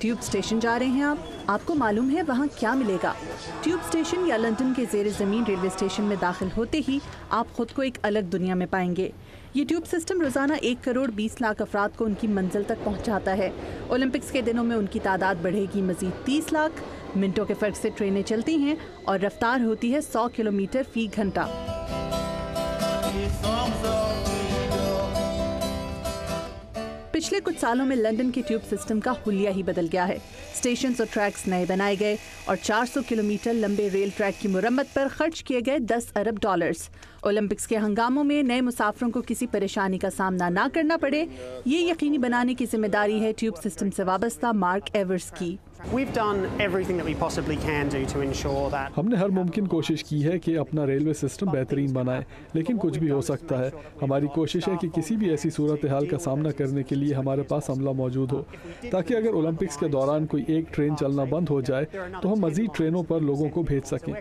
Tube station जा रहे हैं आपको मालूम है वहाँ क्या मिलेगा? ट्यूब स्टेशन या लंदन के ज़ेर ज़मीन रेलवे स्टेशन में दाखिल होते ही आप खुद को एक अलग दुनिया में पाएंगे। ये ट्यूब सिस्टम रोज़ाना 1 करोड़ 20 लाख अफराद को उनकी मंजिल तक पहुँचाता है। ओलंपिक्स के दिनों में उनकी तादाद बढ़ेगी मज़ीद 30 लाख। मिनटों के फ़र्क से ट्रेनें चलती हैं और रफ्तार होती है 100 किलोमीटर फ़ी घंटा। पिछले कुछ सालों में लंदन के ट्यूब सिस्टम का हुलिया ही बदल गया है। स्टेशंस और ट्रैक्स नए बनाए गए और 400 किलोमीटर लंबे रेल ट्रैक की मुरम्मत पर खर्च किए गए 10 अरब डॉलर्स। ओलंपिक्स के हंगामों में नए मुसाफिरों को किसी परेशानी का सामना ना करना पड़े, ये यकीनी बनाने की जिम्मेदारी है ट्यूब सिस्टम से वाबस्ता मार्क एवर्स की। हमने हर मुमकिन कोशिश की है कि अपना रेलवे सिस्टम बेहतरीन बनाए, लेकिन कुछ भी हो सकता है। हमारी कोशिश है कि किसी भी ऐसी सूरत हाल का सामना करने के लिए हमारे पास अमला मौजूद हो, ताकि अगर ओलंपिक्स के दौरान कोई एक ट्रेन चलना बंद हो जाए तो हम मजीद ट्रेनों पर लोगों को भेज सकें।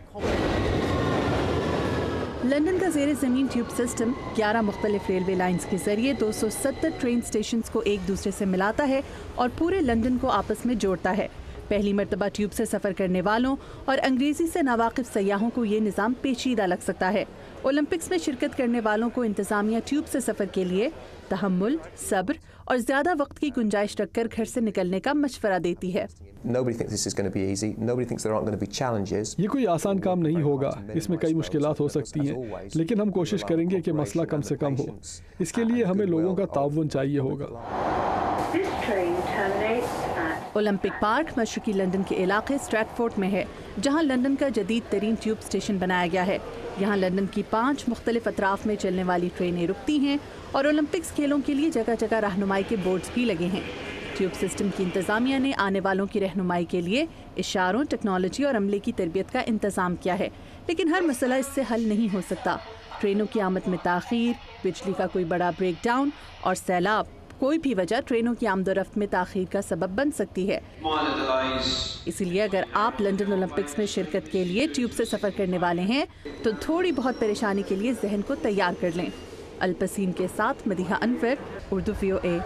लंदन का ज़ेरे ज़मीन ट्यूब सिस्टम 11 मुख्तलिफ रेलवे लाइन्स के जरिए 270 ट्रेन स्टेशंस को एक दूसरे से मिलाता है और पूरे लंदन को आपस में जोड़ता है। पहली मर्तबा ट्यूब से सफ़र करने वालों और अंग्रेज़ी से नावाकिफ सयाहों को ये निज़ाम पेचीदा लग सकता है। ओलंपिक्स में शिरकत करने वालों को इंतज़ामिया ट्यूब से सफ़र के लिए तहम्मुल, सब्र और ज़्यादा वक्त की गुंजाइश रखकर घर से निकलने का मशवरा देती है। ये कोई आसान काम नहीं होगा, इसमें कई मुश्किलात हो सकती हैं, लेकिन हम कोशिश करेंगे कि मसला कम से कम हो। इसके लिए हमें लोगों का ताउन चाहिए होगा। ओलंपिक पार्क मशरकी लंदन के इलाके स्ट्रैटफोर्ड में है, जहां लंदन का जदीद तरीन ट्यूब स्टेशन बनाया गया है। यहां लंदन की 5 मुख्तलिफ अतराफ में चलने वाली ट्रेनें रुकती हैं और ओलंपिक्स खेलों के लिए जगह जगह रहनुमाई के बोर्ड्स भी लगे हैं। ट्यूब सिस्टम की इंतज़ामिया ने आने वालों की रहनुमाई के लिए इशारों, टेक्नोलॉजी और अमले की तरबियत का इंतज़ाम किया है, लेकिन हर मसला इससे हल नहीं हो सकता। ट्रेनों की आमद में ताख़ीर, बिजली का कोई बड़ा ब्रेक डाउन और सैलाब, कोई भी वजह ट्रेनों की आमदोरफ्त में ताख़ीर का सबब बन सकती है। इसीलिए अगर आप लंदन ओलंपिक्स में शिरकत के लिए ट्यूब से सफ़र करने वाले हैं तो थोड़ी बहुत परेशानी के लिए जहन को तैयार कर लें। अलपसीन के साथ मदीहा अनवर, उर्दू VOA।